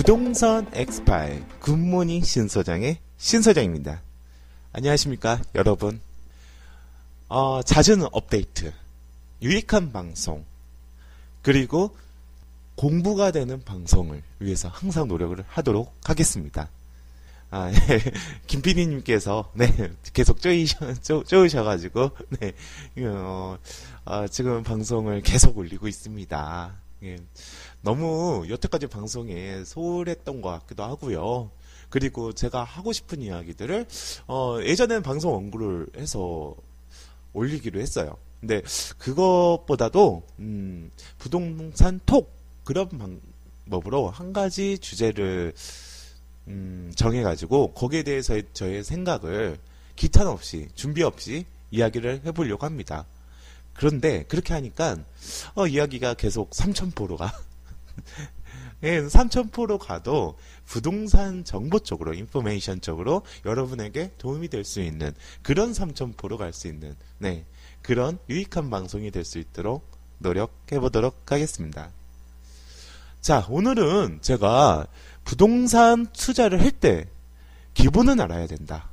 부동산 엑스파일 굿모닝 신소장의 신소장입니다. 안녕하십니까 여러분. 잦은 업데이트, 유익한 방송, 그리고 공부가 되는 방송을 위해서 항상 노력을 하도록 하겠습니다. 김PD님께서 계속 쪼으셔가지고 지금 방송을 계속 올리고 있습니다. 너무 여태까지 방송에 소홀했던 것 같기도 하고요. 그리고 제가 하고 싶은 이야기들을 예전에는 방송 원고를 해서 올리기로 했어요. 근데 그것보다도 부동산 톡 그런 방법으로 한 가지 주제를 정해가지고 거기에 대해서 저의 생각을 기탄 없이 준비 없이 이야기를 해보려고 합니다. 그런데 그렇게 하니까 이야기가 계속 3000포로 가. 3000포로 가도 부동산 정보 쪽으로, 인포메이션 쪽으로 여러분에게 도움이 될 수 있는 그런 3000포로 갈 수 있는 그런 유익한 방송이 될 수 있도록 노력해보도록 하겠습니다. 자, 오늘은 제가 부동산 투자를 할 때 기본은 알아야 된다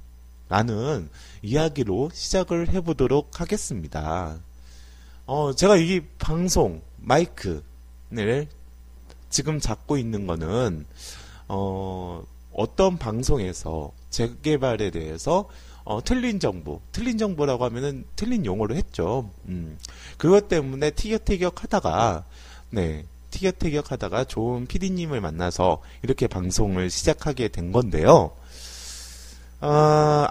라는 이야기로 시작을 해보도록 하겠습니다. 제가 이 방송 마이크를 지금 잡고 있는 거는 어떤 방송에서 재개발에 대해서 틀린 정보라고 하면은 틀린 용어로 했죠. 그것 때문에 티격태격 하다가 좋은 PD님을 만나서 이렇게 방송을 시작하게 된 건데요.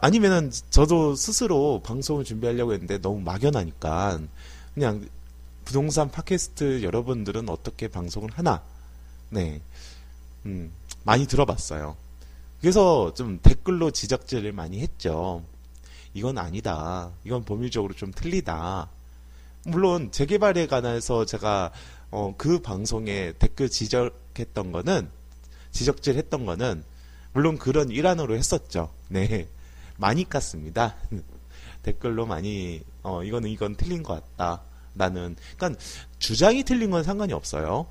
아니면은 저도 스스로 방송을 준비하려고 했는데 너무 막연하니까 그냥 부동산 팟캐스트 여러분들은 어떻게 방송을 하나 많이 들어봤어요. 그래서 좀 댓글로 지적질을 많이 했죠. 이건 아니다. 이건 법률적으로 좀 틀리다. 물론 재개발에 관해서 제가 그 방송에 댓글 지적질했던 거는 물론 그런 일환으로 했었죠. 많이 깠습니다. 댓글로 많이 이건 틀린 것 같다. 그러니까 주장이 틀린 건 상관이 없어요.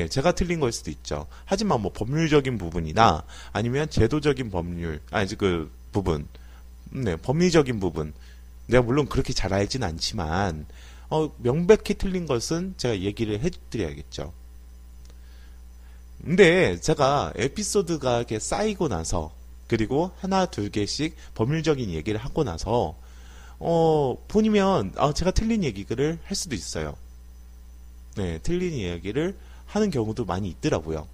제가 틀린 걸 수도 있죠. 하지만 뭐 법률적인 부분이나 아니면 제도적인 부분, 법리적인 부분, 내가 물론 그렇게 잘 알진 않지만 명백히 틀린 것은 제가 얘기를 해드려야겠죠. 근데 제가 에피소드가 이렇게 쌓이고 나서 그리고 하나 둘 개씩 법률적인 얘기를 하고 나서 보면 제가 틀린 얘기를 할 수도 있어요. 틀린 이야기를 하는 경우도 많이 있더라고요.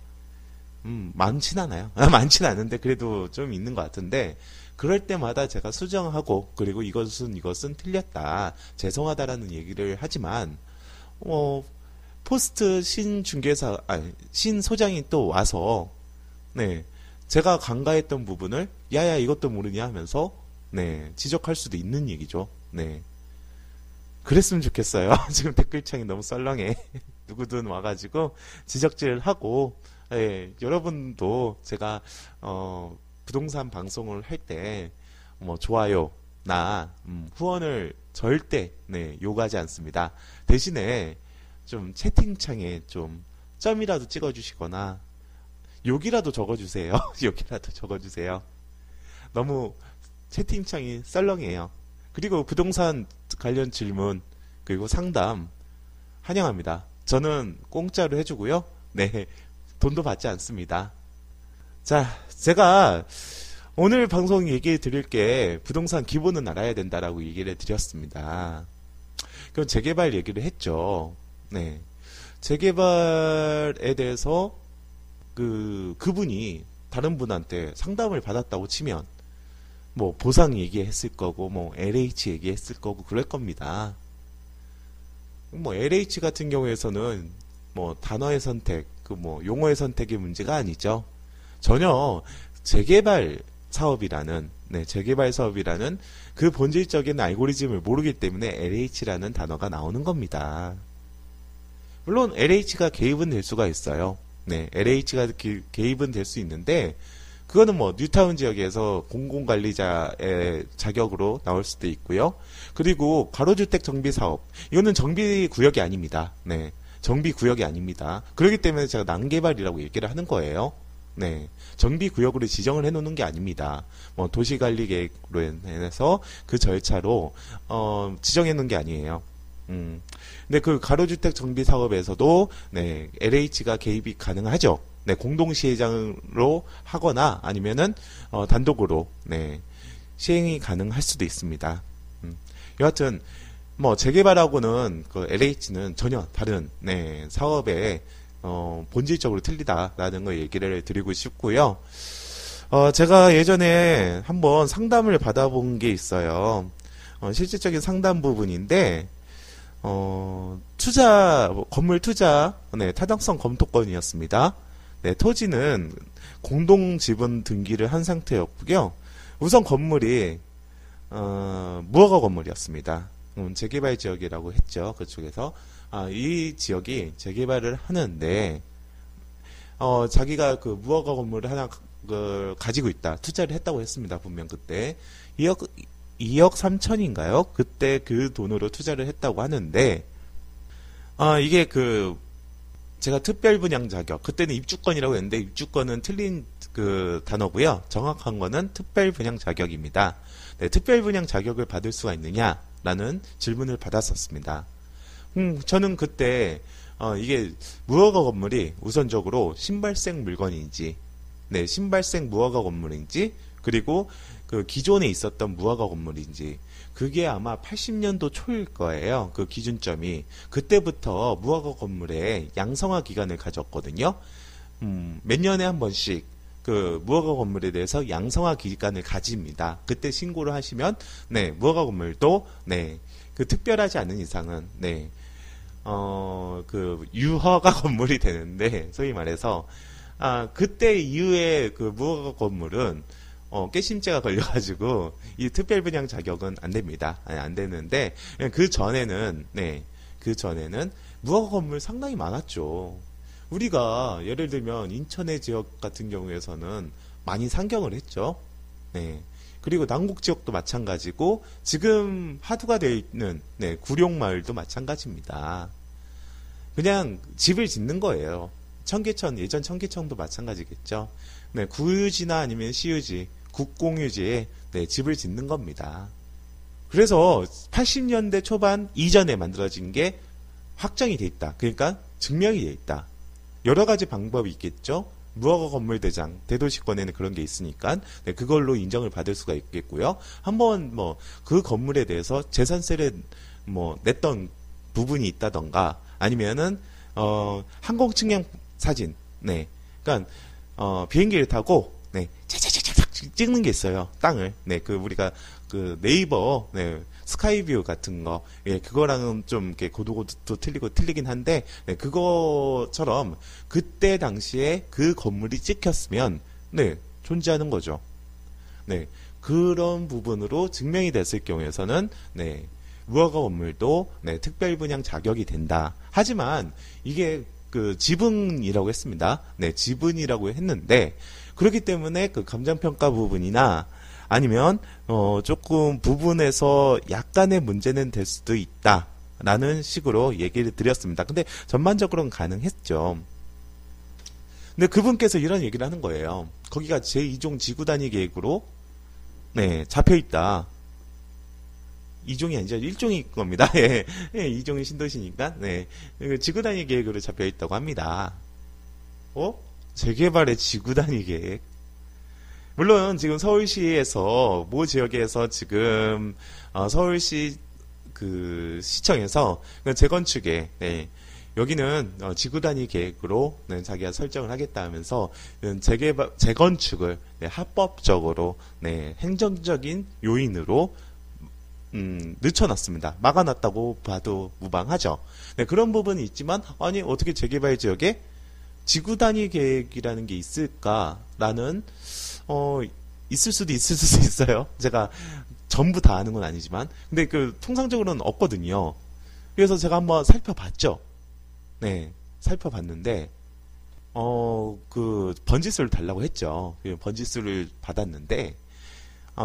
많진 않아요. 많진 않은데 그래도 좀 있는 것 같은데 그럴 때마다 제가 수정하고 그리고 이것은 틀렸다, 죄송하다라는 얘기를 하지만 포스트 신 소장이 또 와서 제가 간과했던 부분을 야야 이것도 모르냐 하면서 지적할 수도 있는 얘기죠. 그랬으면 좋겠어요. 지금 댓글창이 너무 썰렁해. 누구든 와가지고 지적질을 하고 여러분도 제가 부동산 방송을 할 때 좋아요나 후원을 절대 요구하지 않습니다. 대신에 좀 채팅창에 좀 점이라도 찍어주시거나 욕이라도 적어주세요. 욕이라도 적어주세요. 너무 채팅창이 썰렁해요. 그리고 부동산 관련 질문 그리고 상담 환영합니다. 저는 공짜로 해주고요. 돈도 받지 않습니다. 자, 제가 오늘 방송 얘기해 드릴 게 부동산 기본은 알아야 된다라고 얘기를 해드렸습니다. 그럼 재개발 얘기를 했죠. 재개발에 대해서 그분이 다른 분한테 상담을 받았다고 치면 보상 얘기했을 거고 LH 얘기했을 거고 그럴 겁니다. LH 같은 경우에서는 단어의 선택, 용어의 선택의 문제가 아니죠. 전혀 재개발 사업이라는 그 본질적인 알고리즘을 모르기 때문에 LH라는 단어가 나오는 겁니다. 물론 LH가 개입은 될 수가 있어요. LH가 개입은 될 수 있는데 그거는 뉴타운 지역에서 공공관리자의 자격으로 나올 수도 있고요. 그리고 가로주택 정비사업, 이거는 정비구역이 아닙니다. 정비구역이 아닙니다. 그렇기 때문에 제가 난개발이라고 얘기를 하는 거예요. 네, 정비구역으로 지정을 해놓는 게 아닙니다. 뭐 도시관리계획으로 인해서 그 절차로 지정해놓은 게 아니에요. 근데 그 가로주택 정비 사업에서도 네, LH가 개입이 가능하죠. 네, 공동시행장으로 하거나 아니면은 단독으로 네, 시행이 가능할 수도 있습니다. 여하튼 뭐 재개발하고는 그 LH는 전혀 다른 네, 사업에 본질적으로 틀리다라는 걸 얘기를 드리고 싶고요. 제가 예전에 한번 상담을 받아본 게 있어요. 실질적인 상담 부분인데 건물 투자 네, 타당성 검토건이었습니다. 네, 토지는 공동 지분 등기를 한 상태였고요. 우선 건물이 무허가 건물이었습니다. 재개발 지역이라고 했죠. 그쪽에서 이 지역이 재개발을 하는데 자기가 그 무허가 건물을 하나 가지고 있다. 투자를 했다고 했습니다. 분명 그때 2억 3천인가요? 그때 그 돈으로 투자를 했다고 하는데 이게 제가 특별 분양 자격, 그때는 입주권이라고 했는데 입주권은 틀린 그 단어고요. 정확한 거는 특별 분양 자격입니다. 네, 특별 분양 자격을 받을 수가 있느냐라는 질문을 받았었습니다. 저는 그때 이게 무허가 건물이 우선적으로 신발생 물건인지, 네, 신발생 무허가 건물인지, 그리고 그 기존에 있었던 무허가 건물인지, 그게 아마 80년도 초일 거예요. 그 기준점이. 그때부터 무허가 건물에 양성화 기간을 가졌거든요. 몇 년에 한 번씩 그 무허가 건물에 대해서 양성화 기간을 가집니다. 그때 신고를 하시면 네, 무허가 건물도 네, 그 특별하지 않은 이상은 네, 그 유허가 건물이 되는데 소위 말해서 그때 이후에 그 무허가 건물은 깨심죄가 걸려가지고 이 특별 분양 자격은 안 됩니다. 안 되는데 그 전에는 무허가 건물 상당히 많았죠. 우리가 예를 들면 인천의 지역 같은 경우에서는 많이 상경을 했죠. 네. 그리고 남국 지역도 마찬가지고 지금 하두가 되어 있는 네, 구룡마을도 마찬가지입니다. 그냥 집을 짓는 거예요. 청계천, 예전 청계천도 마찬가지겠죠. 네, 구유지나 아니면 시유지, 국공유지에 네, 집을 짓는 겁니다. 그래서 80년대 초반 이전에 만들어진 게 확정이 돼 있다. 그러니까 증명이 돼 있다. 여러 가지 방법이 있겠죠. 무허가 건물 대장, 대도시권에는 그런 게 있으니까 네, 그걸로 인정을 받을 수가 있겠고요. 한번 뭐 그 건물에 대해서 재산세를 뭐 냈던 부분이 있다던가 아니면은 항공 측량 사진, 네, 그러니까 비행기를 타고 네, 차차차차 찍는 게 있어요. 땅을, 네, 그 우리가 그 네이버 네, 스카이뷰 같은 거, 예, 그거랑은 좀 이렇게 고도도 틀리긴 한데, 네, 그거처럼 그때 당시에 그 건물이 찍혔으면, 네, 존재하는 거죠. 네, 그런 부분으로 증명이 됐을 경우에서는, 네, 무허가 건물도 네, 특별 분양 자격이 된다. 하지만 이게 그 지분이라고 했습니다. 네, 지분이라고 했는데 그렇기 때문에 그 감정평가 부분이나 아니면 조금 부분에서 약간의 문제는 될 수도 있다라는 식으로 얘기를 드렸습니다. 근데 전반적으로는 가능했죠. 근데 그분께서 이런 얘기를 하는 거예요. 거기가 제2종 지구단위 계획으로 네, 잡혀 있다. 2종이 아니죠. 1종일 겁니다. 예, 2종이 신도시니까, 네. 지구단위 계획으로 잡혀 있다고 합니다. 재개발의 지구단위 계획. 물론, 지금 서울시에서, 모 지역에서 지금, 서울시, 시청에서, 재건축에, 네. 여기는, 지구단위 계획으로, 네, 자기가 설정을 하겠다 하면서, 재건축을, 네, 합법적으로, 네, 행정적인 요인으로, 늦춰놨습니다. 막아놨다고 봐도 무방하죠. 네, 그런 부분이 있지만 아니 어떻게 재개발 지역에 지구단위 계획이라는 게 있을까라는 있을 수도 있어요. 제가 전부 다 아는 건 아니지만 근데 그 통상적으로는 없거든요. 그래서 제가 한번 살펴봤죠. 네, 살펴봤는데 그 번지수를 달라고 했죠. 그 번지수를 받았는데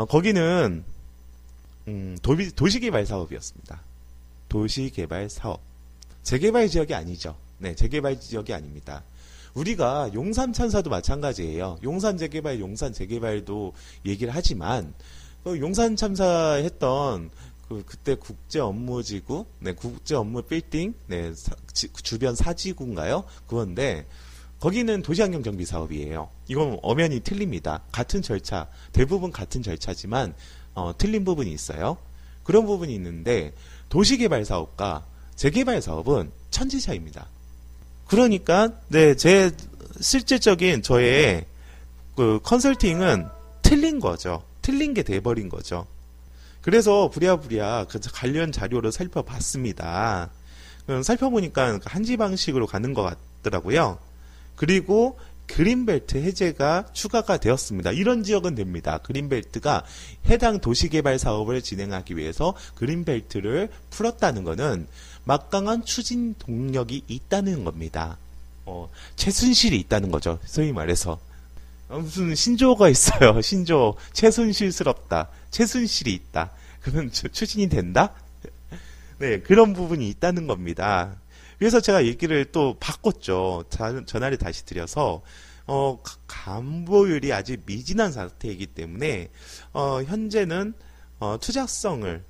거기는 도시개발 사업이었습니다. 도시개발 사업. 재개발 지역이 아니죠. 네, 재개발 지역이 아닙니다. 우리가 용산 참사도 마찬가지예요. 용산 재개발, 용산 재개발도 얘기를 하지만 그 용산 참사했던 그때 국제업무지구, 네, 국제업무 빌딩, 네, 주변 사지구인가요? 그건데 거기는 도시환경 정비 사업이에요. 이건 엄연히 틀립니다. 같은 절차, 대부분 같은 절차지만 틀린 부분이 있어요. 그런 부분이 있는데 도시개발 사업과 재개발 사업은 천지차이입니다. 그러니까 네, 제 실질적인 저의 그 컨설팅은 틀린 거죠. 틀린 게 돼버린 거죠. 그래서 부랴부랴 그 관련 자료를 살펴봤습니다. 살펴보니까 한지 방식으로 가는 것 같더라고요. 그리고 그린벨트 해제가 추가가 되었습니다. 이런 지역은 됩니다. 그린벨트가 해당 도시개발 사업을 진행하기 위해서 그린벨트를 풀었다는 것은 막강한 추진 동력이 있다는 겁니다. 최순실이 있다는 거죠. 소위 말해서. 무슨 신조어가 있어요. 신조어. 최순실스럽다. 최순실이 있다. 그러면 추진이 된다? 네, 그런 부분이 있다는 겁니다. 그래서 제가 얘기를 또 바꿨죠. 전화를 다시 드려서 간보율이 아직 미진한 상태이기 때문에 현재는 투자성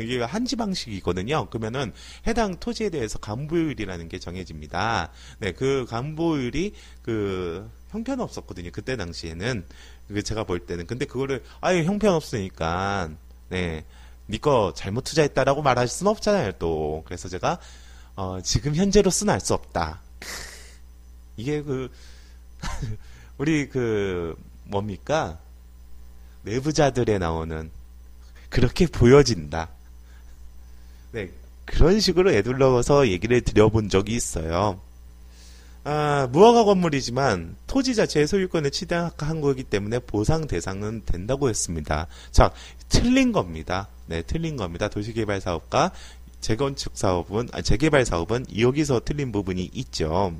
이게 한지 방식이거든요. 그러면은 해당 토지에 대해서 간보율이라는 게 정해집니다. 네, 그 간보율이 형편없었거든요. 그때 당시에는 제가 볼 때는. 근데 그거를 아예 형편없으니까 네, 거 잘못 투자했다라고 말할 수는 없잖아요. 또 그래서 제가 지금 현재로서는 알 수 없다. 이게 우리 뭡니까? 내부자들에 나오는 그렇게 보여진다. 네, 그런 식으로 애둘러서 얘기를 드려본 적이 있어요. 무허가 건물이지만 토지 자체의 소유권을 취득한 거기 때문에 보상 대상은 된다고 했습니다. 자, 틀린 겁니다. 네, 틀린 겁니다. 도시개발 사업과 재개발 사업은 여기서 틀린 부분이 있죠.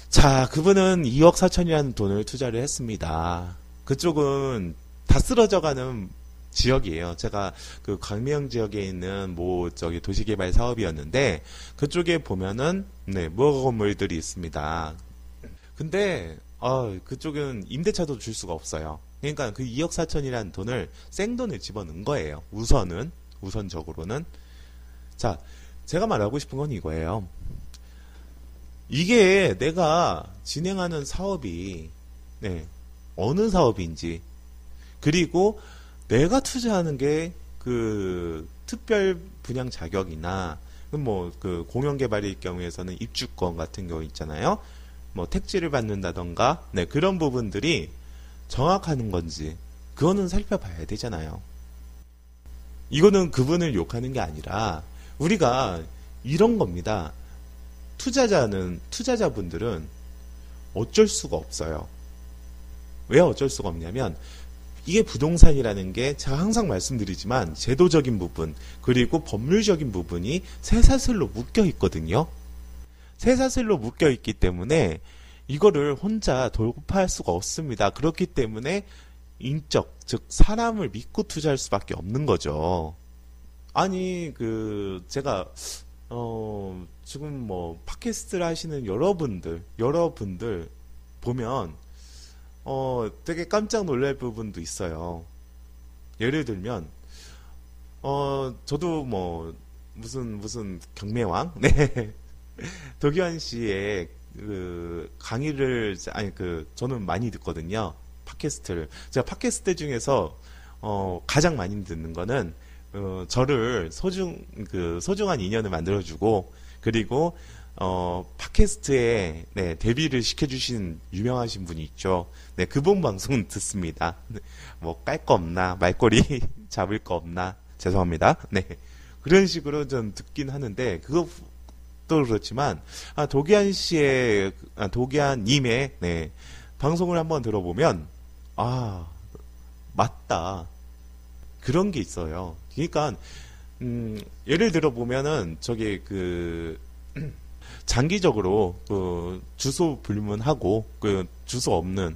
자, 그분은 2억 4천이라는 돈을 투자를 했습니다. 그쪽은 다 쓰러져가는 지역이에요. 제가 광명 지역에 있는 도시개발 사업이었는데 그쪽에 보면은 네, 무허가 건물들이 있습니다. 근데 그쪽은 임대차도 줄 수가 없어요. 그러니까 그 2억 4천이라는 돈을 생돈을 집어넣은 거예요. 우선적으로는. 자, 제가 말하고 싶은 건 이거예요. 이게 내가 진행하는 사업이 네, 어느 사업인지 그리고 내가 투자하는 게 특별 분양 자격이나 공영개발일 경우에서는 입주권 같은 경우 있잖아요. 택지를 받는다던가 네, 그런 부분들이 정확한 건지 그거는 살펴봐야 되잖아요. 이거는 그분을 욕하는 게 아니라 우리가 이런 겁니다. 투자자분들은 어쩔 수가 없어요. 왜 어쩔 수가 없냐면 이게 부동산이라는 게 제가 항상 말씀드리지만 제도적인 부분 그리고 법률적인 부분이 쇠사슬로 묶여 있거든요. 쇠사슬로 묶여 있기 때문에 이거를 혼자 돌파할 수가 없습니다. 그렇기 때문에 인적, 즉 사람을 믿고 투자할 수밖에 없는 거죠. 아니 제가 지금 팟캐스트를 하시는 여러분들 보면 되게 깜짝 놀랄 부분도 있어요. 예를 들면 저도 무슨 경매왕 네 도기환 씨의 강의를 저는 많이 듣거든요. 팟캐스트를. 제가 팟캐스트 중에서 가장 많이 듣는 거는 저를 소중한 인연을 만들어주고 그리고 팟캐스트에 네, 데뷔를 시켜주신 유명하신 분이 있죠. 네, 그분 방송은 듣습니다. 깔 거 없나 말꼬리 잡을 거 없나 죄송합니다. 네, 그런 식으로 좀 듣긴 하는데 그것도 그렇지만 도기환 님의 네, 방송을 한번 들어보면 맞다 그런 게 있어요. 그러니까 예를 들어 보면은 장기적으로 주소 불문하고 주소 없는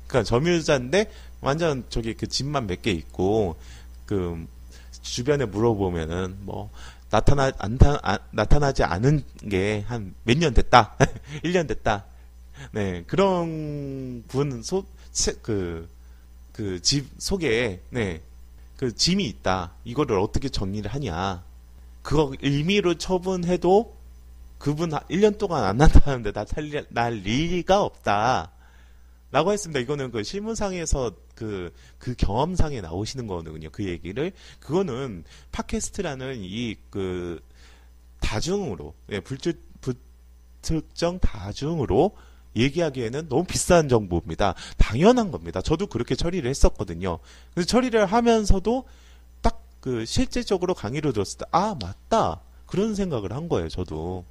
그러니까 점유자인데 완전 집만 몇 개 있고 주변에 물어보면은 나타나지 않은 게 한 몇 년 됐다. 1년 됐다. 네, 그런 집 속에, 네, 그 짐이 있다. 이거를 어떻게 정리를 하냐. 그거 임의로 처분해도 그분 1년 동안 안 난다는데 날 리가 없다. 라고 했습니다. 이거는 그 실무상에서 그 경험상에 나오시는 거거든요. 그 얘기를. 그거는 팟캐스트라는 다중으로, 예, 불특정 다중으로 얘기하기에는 너무 비싼 정보입니다. 당연한 겁니다. 저도 그렇게 처리를 했었거든요. 그래서 처리를 하면서도 딱 실제적으로 강의를 들었을 때, 아, 맞다. 그런 생각을 한 거예요, 저도.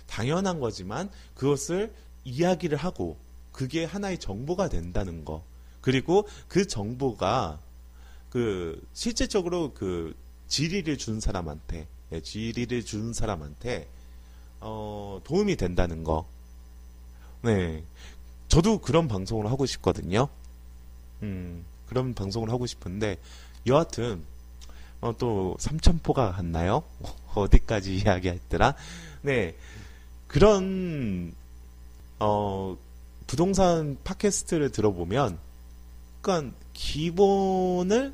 당연한 거지만 그것을 이야기를 하고 그게 하나의 정보가 된다는 거. 그리고 그 정보가 실제적으로 지리를 준 사람한테, 예, 지리를 준 사람한테 도움이 된다는 거. 네. 저도 그런 방송을 하고 싶거든요. 그런 방송을 하고 싶은데, 여하튼, 또, 삼천포가 갔나요? 어디까지 이야기했더라? 네. 그런, 부동산 팟캐스트를 들어보면, 그러니까, 기본을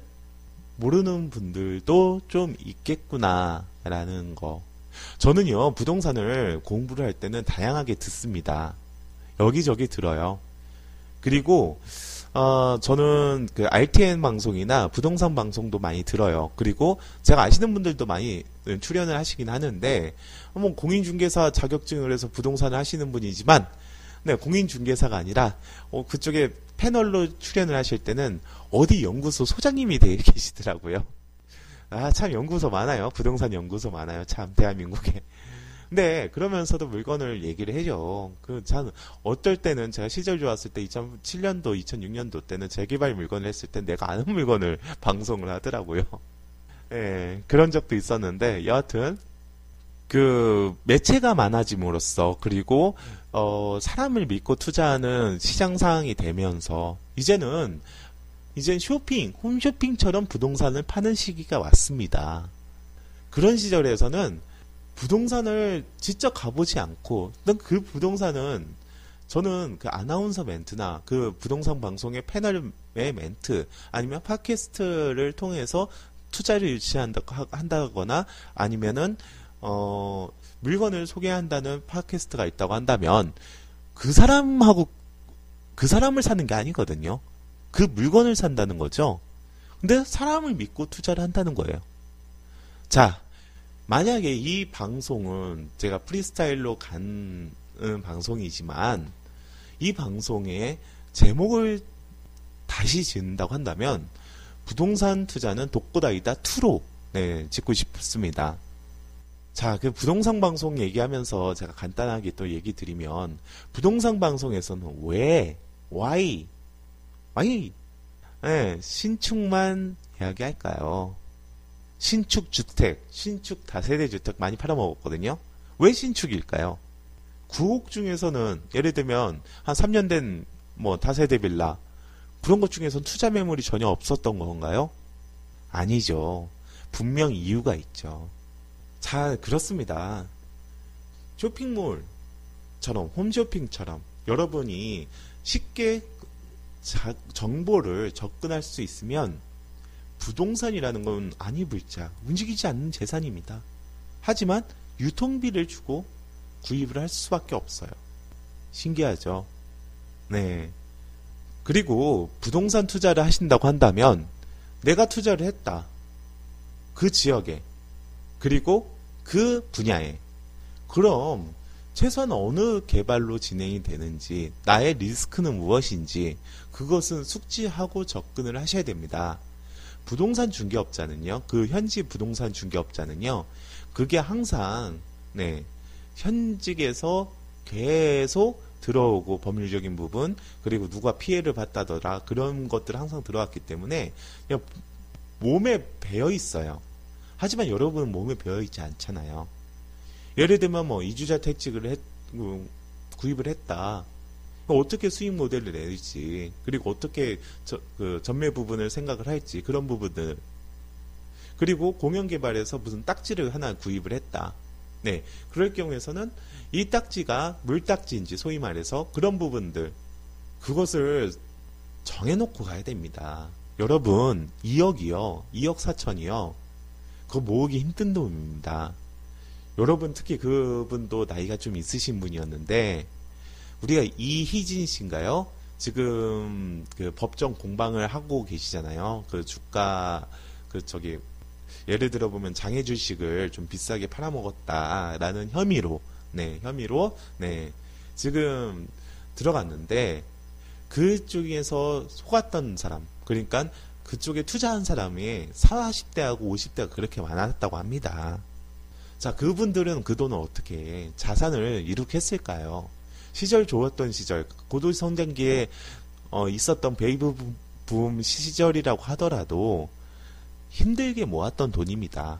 모르는 분들도 좀 있겠구나라는 거. 저는요, 부동산을 공부를 할 때는 다양하게 듣습니다. 여기저기 들어요. 그리고 저는 그 RTN 방송이나 부동산 방송도 많이 들어요. 그리고 제가 아시는 분들도 많이 출연을 하시긴 하는데, 뭐 공인중개사 자격증을 해서 부동산을 하시는 분이지만, 네, 공인중개사가 아니라 그쪽에 패널로 출연을 하실 때는 어디 연구소 소장님이 되어 계시더라고요. 아, 참 연구소 많아요. 부동산 연구소 많아요. 참 대한민국에. 근데 그러면서도 물건을 얘기를 해줘. 참 어떨 때는 제가 시절 좋았을 때 2007년도, 2006년도 때는 재개발 물건을 했을 때 내가 아는 물건을 방송을 하더라고요. 예, 그런 적도 있었는데 여하튼 매체가 많아짐으로써 그리고 사람을 믿고 투자하는 시장 상황이 되면서 이제는 홈쇼핑처럼 부동산을 파는 시기가 왔습니다. 그런 시절에서는 부동산을 직접 가보지 않고, 그 부동산은, 저는 그 아나운서 멘트나 그 부동산 방송의 패널의 멘트, 아니면 팟캐스트를 통해서 투자를 유치한다거나, 아니면은, 물건을 소개한다는 팟캐스트가 있다고 한다면, 그 사람을 사는 게 아니거든요. 그 물건을 산다는 거죠. 근데 사람을 믿고 투자를 한다는 거예요. 자, 만약에 이 방송은 제가 프리스타일로 간 방송이지만 이 방송의 제목을 다시 짓는다고 한다면 부동산 투자는 독고다이다 2로 짓고 싶습니다. 자, 그 부동산 방송 얘기하면서 제가 간단하게 또 얘기 드리면 부동산 방송에서는 why 신축만 이야기할까요? 신축 주택, 신축 다세대 주택 많이 팔아먹었거든요. 왜 신축일까요? 구옥 중에서는 예를 들면 한 3년 된 다세대 빌라 그런 것 중에서는 투자 매물이 전혀 없었던 건가요? 아니죠. 분명 이유가 있죠. 자, 그렇습니다. 쇼핑몰처럼 홈쇼핑처럼 여러분이 쉽게 정보를 접근할 수 있으면 부동산이라는 건 아니불자 움직이지 않는 재산입니다. 하지만 유통비를 주고 구입을 할 수밖에 없어요. 신기하죠? 네. 그리고 부동산 투자를 하신다고 한다면 내가 투자를 했다. 그 지역에 그리고 그 분야에 그럼 최소한 어느 개발로 진행이 되는지 나의 리스크는 무엇인지 그것은 숙지하고 접근을 하셔야 됩니다. 부동산 중개업자는요, 그 현지 부동산 중개업자는요, 그게 항상, 현직에서 계속 들어오고 법률적인 부분, 그리고 누가 피해를 봤다더라, 그런 것들 항상 들어왔기 때문에, 그냥 몸에 배어 있어요. 하지만 여러분은 몸에 배어 있지 않잖아요. 예를 들면 이주자 택지를 구입을 했다. 어떻게 수익 모델을 내릴지, 그리고 어떻게 전매 부분을 생각을 할지, 그런 부분들. 그리고 공영개발에서 무슨 딱지를 하나 구입을 했다. 네, 그럴 경우에서는 이 딱지가 물딱지인지 소위 말해서 그런 부분들 그것을 정해놓고 가야 됩니다. 여러분 2억이요. 2억 4천이요. 그거 모으기 힘든 돈입니다. 여러분 특히 그분도 나이가 좀 있으신 분이었는데 우리가 이희진 씨인가요? 지금 그 법정 공방을 하고 계시잖아요. 그 주가 예를 들어 보면 장애 주식을 좀 비싸게 팔아먹었다라는 혐의로 지금 들어갔는데 그쪽에서 속았던 사람, 그러니까 그쪽에 투자한 사람이 40대하고 50대가 그렇게 많았다고 합니다. 자, 그분들은 그 돈을 어떻게 자산을 이룩했을까요? 시절 좋았던 시절, 고도성장기에 있었던 베이브 붐 시절이라고 하더라도 힘들게 모았던 돈입니다.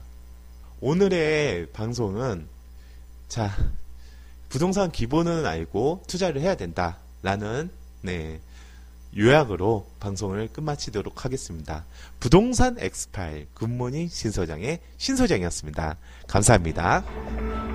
오늘의 방송은 자, 부동산 기본은 알고 투자를 해야 된다라는 요약으로 방송을 끝마치도록 하겠습니다. 부동산 엑스파일 굿모닝 신소장의 신소장이었습니다. 감사합니다.